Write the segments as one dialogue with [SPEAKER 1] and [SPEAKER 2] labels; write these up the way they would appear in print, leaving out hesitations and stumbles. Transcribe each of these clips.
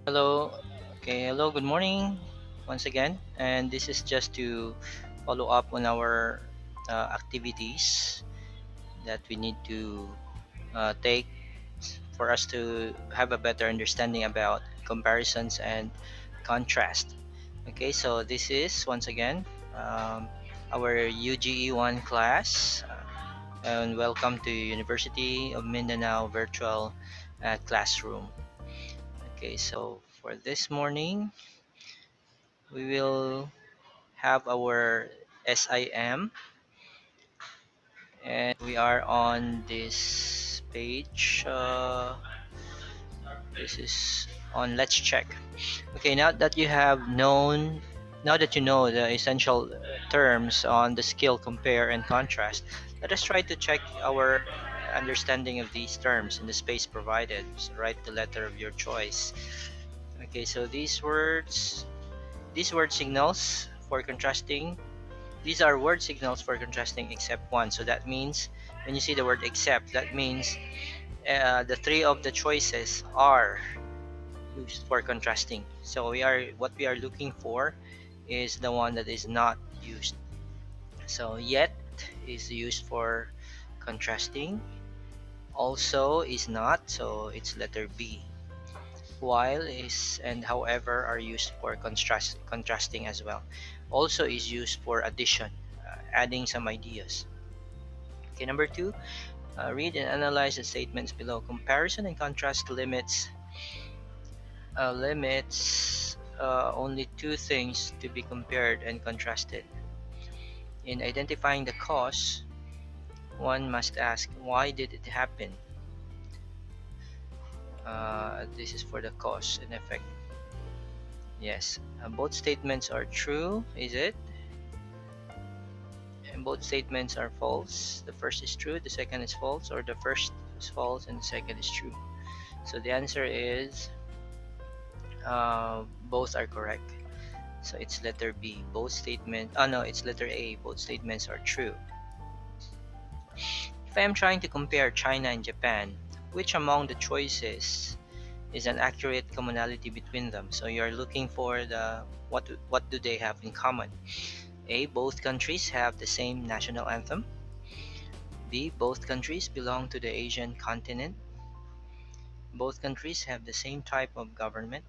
[SPEAKER 1] Hello. Okay, hello, good morning once again. And this is just to follow up on our activities that we need to take for us to have a better understanding about comparisons and contrast. Okay, so this is once again um, our UGE1 class. And welcome to University of Mindanao Virtual Classroom. Okay, so for this morning, we will have our SIM, and we are on this page. This is on Let's Check. Okay, now that you know the essential terms on the skill compare and contrast, let us try to check our understanding of these terms in the space provided. So write the letter of your choice. Okay, so these word signals for contrasting. These are word signals for contrasting except one. So that means when you see the word except, that means the three of the choices are used for contrasting. So what we are looking for is the one that is not used. So yet is used for contrasting. Also is not, so it's letter B. While is and however are used for contrasting as well. Also is used for addition, adding some ideas. Okay, number two, read and analyze the statements below. Comparison and contrast limits only two things to be compared and contrasted. In identifying the cause, one must ask, why did it happen? This is for the cause and effect. Yes, both statements are true, is it? And both statements are false. The first is true, the second is false, or the first is false and the second is true. So the answer is both are correct. So it's letter B. Both statements. Oh no, it's letter A. Both statements are true. If I am trying to compare China and Japan, which among the choices is an accurate commonality between them? So you're looking for the what do they have in common? A. Both countries have the same national anthem. B. Both countries belong to the Asian continent. Both countries have the same type of government.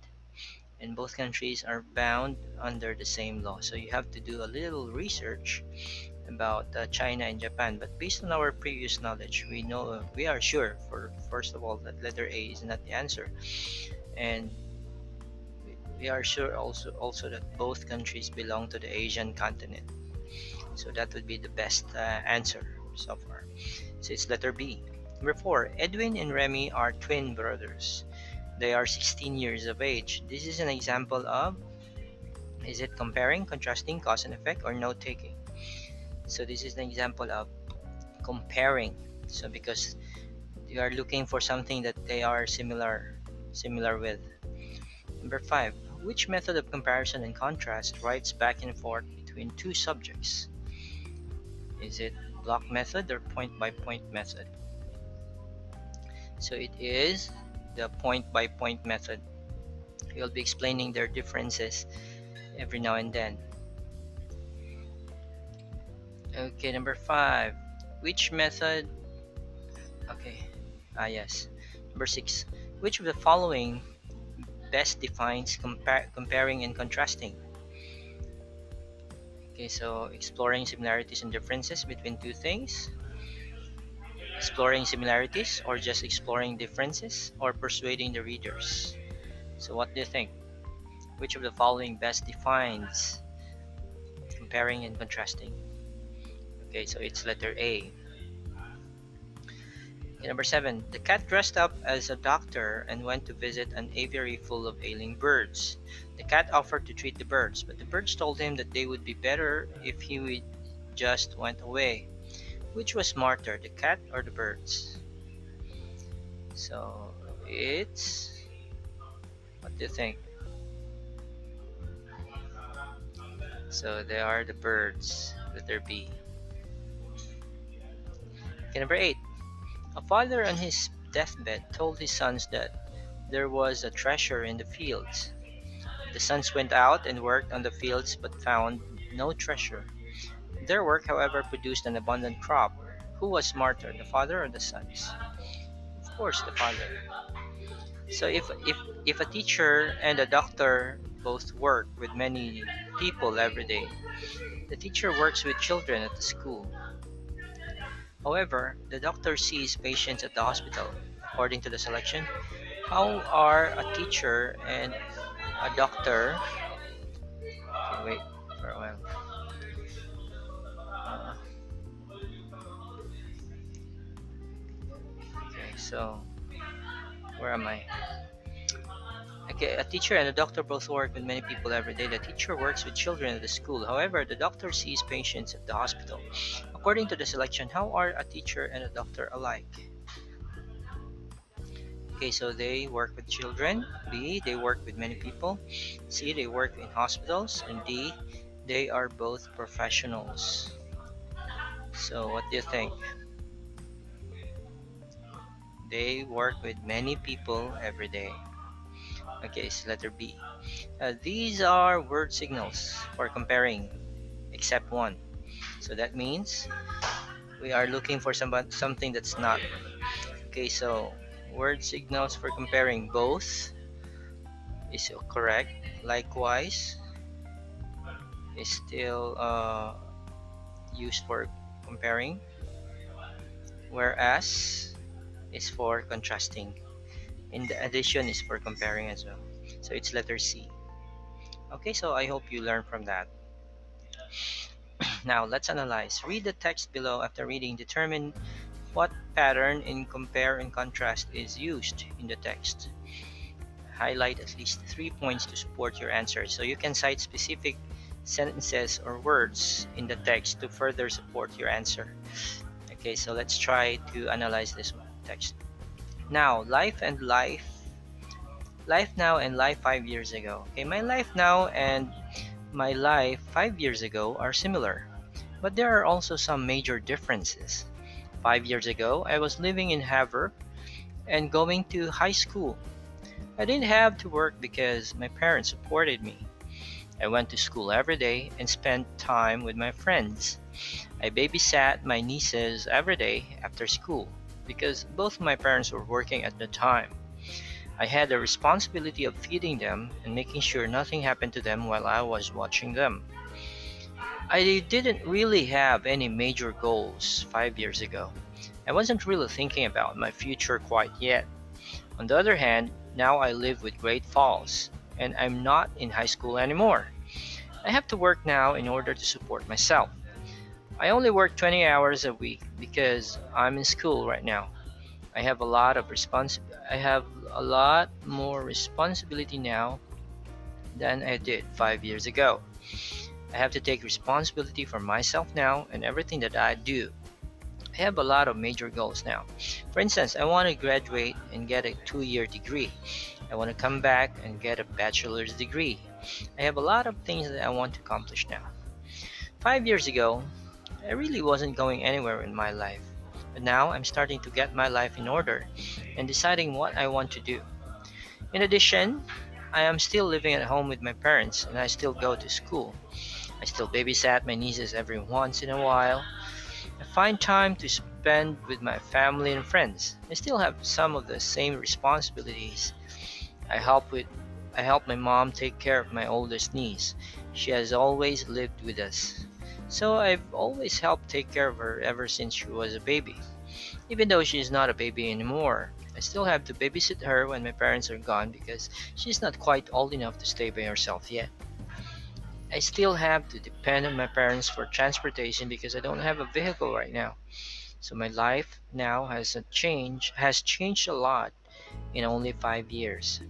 [SPEAKER 1] And both countries are bound under the same law. So you have to do a little research about China and Japan. But based on our previous knowledge, we are sure for first of all that letter A is not the answer, and we are sure also that both countries belong to the Asian continent. So that would be the best answer so far. So it's letter B. Number four, Edwin and Remy are twin brothers. They are 16 years of age. This is an example of, is it comparing, contrasting, cause and effect, or note taking? So this is an example of comparing. So because you are looking for something that they are similar with. Number five, which method of comparison and contrast writes back and forth between two subjects? Is it block method or point by point method? So it is the point by point method. You'll be explaining their differences every now and then. Okay, number five. Which method? Okay, yes. Number six. Which of the following best defines comparing and contrasting? Okay, so exploring similarities and differences between two things, exploring similarities, or just exploring differences, or persuading the readers. So, what do you think? Which of the following best defines comparing and contrasting? Okay, so it's letter A. Okay, number seven. The cat dressed up as a doctor and went to visit an aviary full of ailing birds. The cat offered to treat the birds, but the birds told him that they would be better if he would just went away. Which was smarter, the cat or the birds? So it's, what do you think? So they are the birds, letter B. Okay, number eight. A father on his deathbed told his sons that There was a treasure in the fields. The sons went out and worked on the fields but found no treasure. Their work, however, produced an abundant crop. Who was smarter, the father or the sons? Of course, the father. So if a teacher and a doctor both work with many people every day, the teacher works with children at the school. However, the doctor sees patients at the hospital. According to the selection, how are a teacher and a doctor? Okay, wait for a while. Okay, so where am I? Okay, a teacher and a doctor both work with many people every day. The teacher works with children at the school. However, the doctor sees patients at the hospital. According to the selection, how are a teacher and a doctor alike? Okay, so they work with children. B, they work with many people. C, they work in hospitals. And D, they are both professionals. So, what do you think? They work with many people every day. Okay, so letter B. These are word signals for comparing, except one. So that means we are looking for something that's not. Okay, so word signals for comparing both is correct. Likewise is still used for comparing, whereas is for contrasting. In the addition is for comparing as well. So it's letter C. Okay, so I hope you learned from that. Now let's analyze. Read the text below. After reading, determine what pattern in compare and contrast is used in the text. Highlight at least 3 points to support your answer. So you can cite specific sentences or words in the text to further support your answer. Okay, so let's try to analyze this one text. Now, life now and life 5 years ago. Okay, my life now and my life 5 years ago are similar, but there are also some major differences. 5 years ago, I was living in Havre and going to high school. I didn't have to work because my parents supported me. I went to school every day and spent time with my friends. I babysat my nieces every day after school because both my parents were working at the time. I had the responsibility of feeding them and making sure nothing happened to them while I was watching them. I didn't really have any major goals 5 years ago. I wasn't really thinking about my future quite yet. On the other hand, now I live with Great Falls and I'm not in high school anymore. I have to work now in order to support myself. I only work 20 hours a week because I'm in school right now. I have a lot more responsibility now than I did 5 years ago. I have to take responsibility for myself now and everything that I do. I have a lot of major goals now. For instance, I want to graduate and get a 2-year degree. I want to come back and get a bachelor's degree. I have a lot of things that I want to accomplish now. 5 years ago, I really wasn't going anywhere in my life. But now I'm starting to get my life in order and deciding what I want to do. In addition, I am still living at home with my parents and I still go to school. I still babysat my nieces every once in a while. I find time to spend with my family and friends. I still have some of the same responsibilities. I help with I help my mom take care of my oldest niece. She has always lived with us. So I've always helped take care of her ever since she was a baby. Even though she is not a baby anymore, I still have to babysit her when my parents are gone because she's not quite old enough to stay by herself yet. I still have to depend on my parents for transportation because I don't have a vehicle right now. So my life now has changed a lot in only 5 years.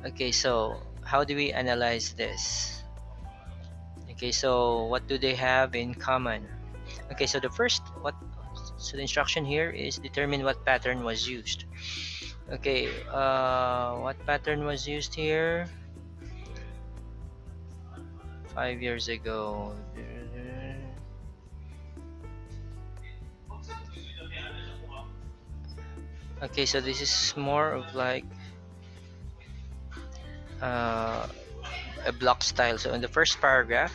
[SPEAKER 1] Okay, so how do we analyze this? Okay, so what do they have in common? Okay, so the instruction here is determine what pattern was used. Okay, what pattern was used here? 5 years ago. Okay, so this is more of like uh, a block style. So in the first paragraph,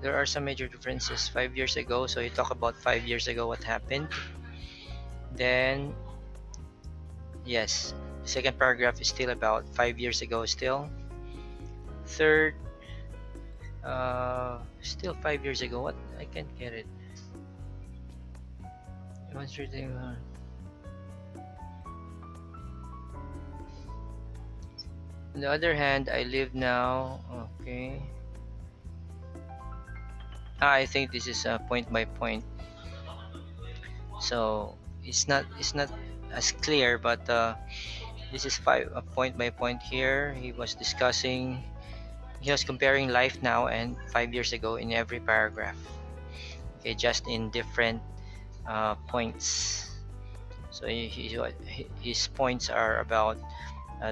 [SPEAKER 1] there are some major differences. 5 years ago, so you talk about 5 years ago what happened. Then, yes, second paragraph is still about 5 years ago still. Third, still 5 years ago. What? I can't get it. What's reading? On the other hand, I live now. Okay. I think this is point by point. So it's not as clear, but this is five point by point here. He was discussing. He was comparing life now and 5 years ago in every paragraph. Okay, just in different points. So his points are about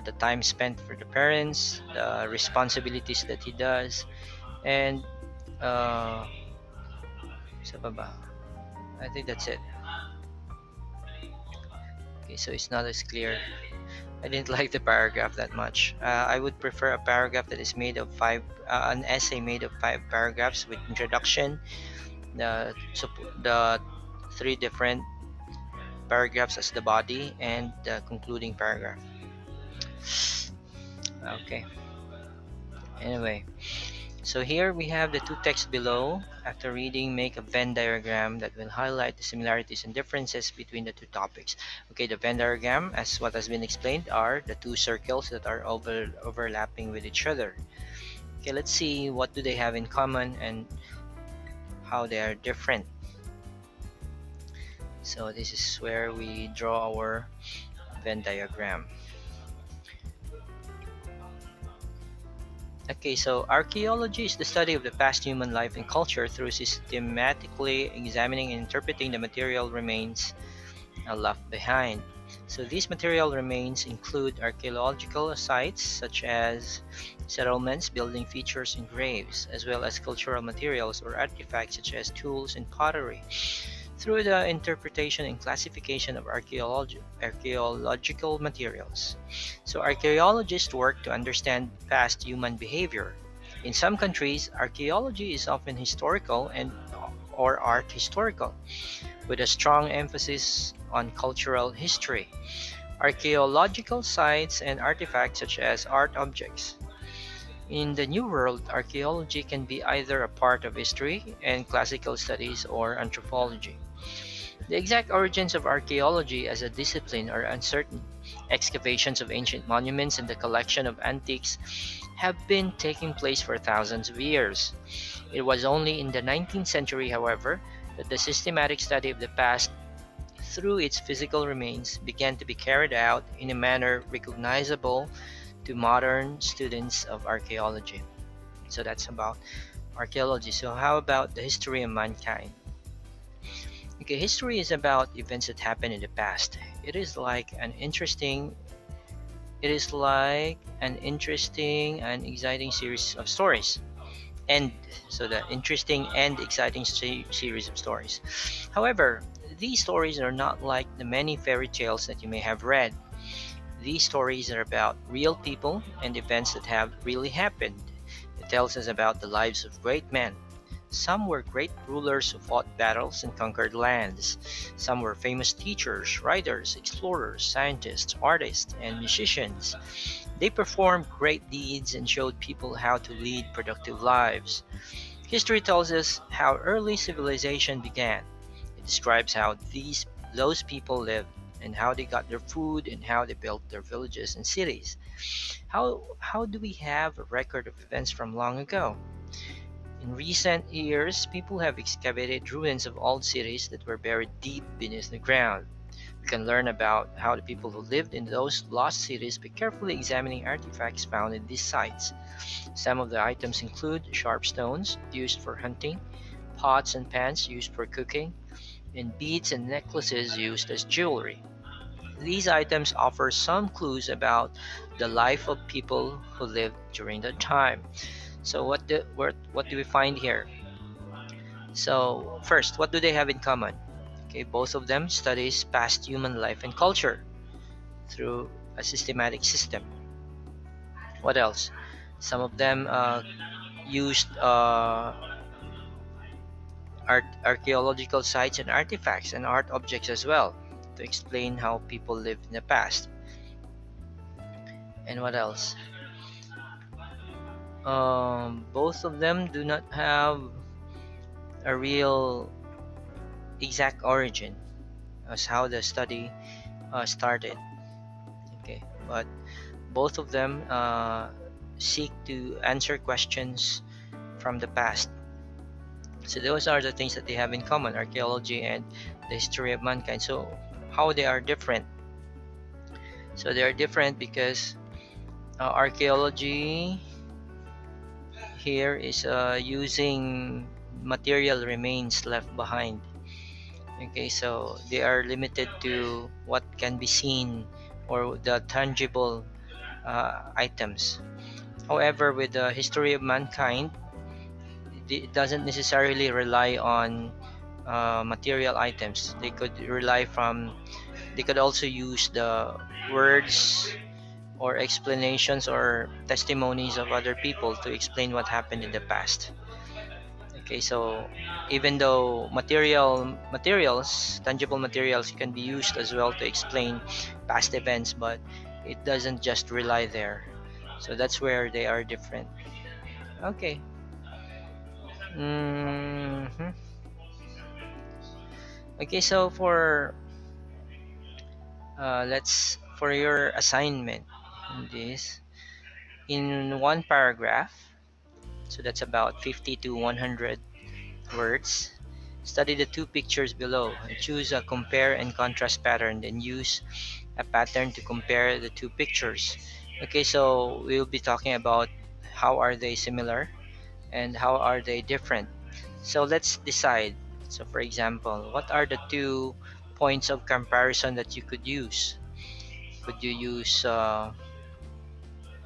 [SPEAKER 1] the time spent for the parents, the responsibilities that he does, and uh, sa baba. I think that's it. Okay, so it's not as clear. I didn't like the paragraph that much. I would prefer a paragraph that is made of an essay made of 5 paragraphs with introduction, the three different paragraphs as the body, and the concluding paragraph. Okay. Anyway, so here we have the two texts below. After reading, make a Venn diagram that will highlight the similarities and differences between the two topics. Okay, the Venn diagram, as what has been explained, are the two circles that are overlapping with each other. Okay, let's see what do they have in common and how they are different. So this is where we draw our Venn diagram. Okay, so archaeology is the study of the past human life and culture through systematically examining and interpreting the material remains left behind. So these material remains include archaeological sites such as settlements, building features, and graves, as well as cultural materials or artifacts such as tools and pottery. Through the interpretation and classification of archaeological materials. So archaeologists work to understand past human behavior. In some countries, archaeology is often historical and or art historical, with a strong emphasis on cultural history. Archaeological sites and artifacts such as art objects. In the New World, archaeology can be either a part of history and classical studies or anthropology. The exact origins of archaeology as a discipline are uncertain. Excavations of ancient monuments and the collection of antiques have been taking place for thousands of years. It was only in the 19th century, however, that the systematic study of the past through its physical remains began to be carried out in a manner recognizable to modern students of archaeology. So that's about archaeology. So how about the history of mankind? Okay, history is about events that happened in the past. It is like an interesting and exciting series of stories. And so the interesting and exciting series of stories. However, these stories are not like the many fairy tales that you may have read. These stories are about real people and events that have really happened. It tells us about the lives of great men. Some were great rulers who fought battles and conquered lands. Some were famous teachers, writers, explorers, scientists, artists, and musicians. They performed great deeds and showed people how to lead productive lives. History tells us how early civilization began. It describes how those people lived and how they got their food and how they built their villages and cities. How do we have a record of events from long ago? In recent years, people have excavated ruins of old cities that were buried deep beneath the ground. We can learn about how the people who lived in those lost cities by carefully examining artifacts found in these sites. Some of the items include sharp stones used for hunting, pots and pans used for cooking, and beads and necklaces used as jewelry. These items offer some clues about the life of people who lived during that time. So what do we find here? So first, what do they have in common? Okay, both of them studies past human life and culture through a systematic system. What else? Some of them used archaeological sites and artifacts and art objects as well to explain how people lived in the past. And what else? Both of them do not have a real exact origin as how the study started. Okay, but both of them seek to answer questions from the past. So those are the things that they have in common: archaeology and the history of mankind. So how they are different? So they are different because archaeology here is using material remains left behind. Okay, so they are limited to what can be seen or the tangible items. However, with the history of mankind, it doesn't necessarily rely on material items. They could also use the words or explanations or testimonies of other people to explain what happened in the past. Okay, so even though tangible materials can be used as well to explain past events, but it doesn't just rely there. So that's where they are different. Okay. hmm Okay, so let's for your assignment in this, in one paragraph, so that's about 50 to 100 words. Study the two pictures below and choose a compare and contrast pattern, then use a pattern to compare the two pictures. Okay, so we'll be talking about how are they similar and how are they different. So let's decide. So for example, what are the two points of comparison that you could use? Could you use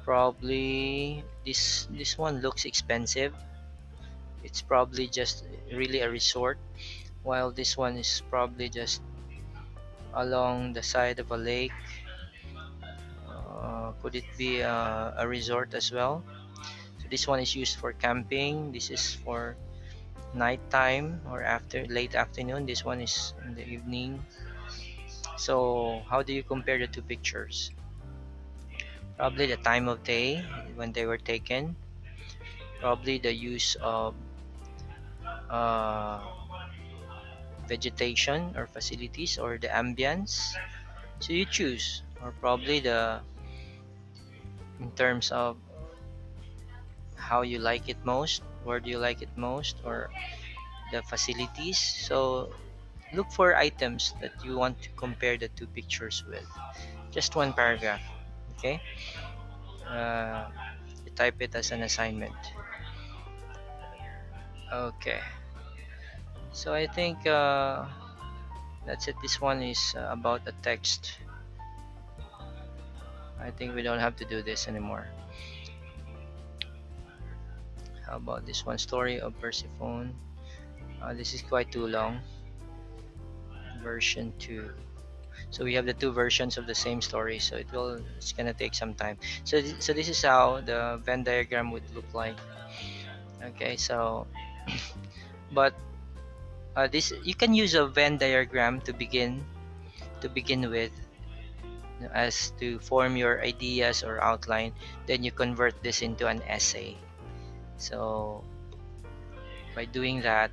[SPEAKER 1] probably this one looks expensive. It's probably just really a resort, while this one is probably just along the side of a lake. Could it be a resort as well? So this one is used for camping. This is for nighttime or after late afternoon. This one is in the evening. So how do you compare the two pictures? Probably the time of day when they were taken. Probably the use of uh, vegetation or facilities or the ambience. So you choose, or probably the in terms of how you like it most, where do you like it most, or the facilities. So look for items that you want to compare the two pictures with. Just one paragraph. Okay. Uh, you type it as an assignment. Okay. So I think that's it. This one is about a text. I think we don't have to do this anymore. How about this one? Story of Persephone. This is quite too long. Version 2. So we have the two versions of the same story, so it's gonna take some time. So this is how the Venn diagram would look like. Okay, so but this you can use a Venn diagram to begin with, as to form your ideas or outline. Then you convert this into an essay. So by doing that,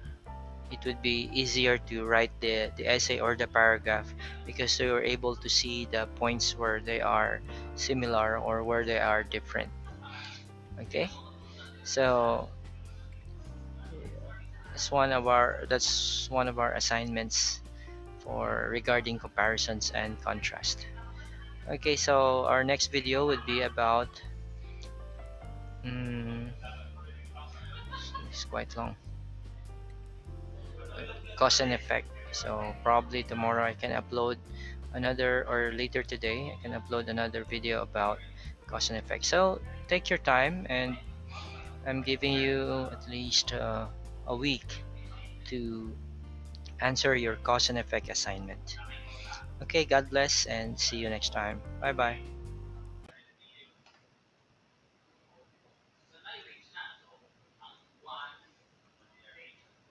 [SPEAKER 1] it would be easier to write the essay or the paragraph, because you're able to see the points where they are similar or where they are different. Okay, so that's one of our assignments for regarding comparisons and contrast. Okay, so our next video would be about mm, it's quite long, cause and effect. So probably tomorrow I can upload another, or later today I can upload another video about cause and effect. So take your time, and I'm giving you at least a week to answer your cause and effect assignment. Okay, God bless and see you next time. Bye bye.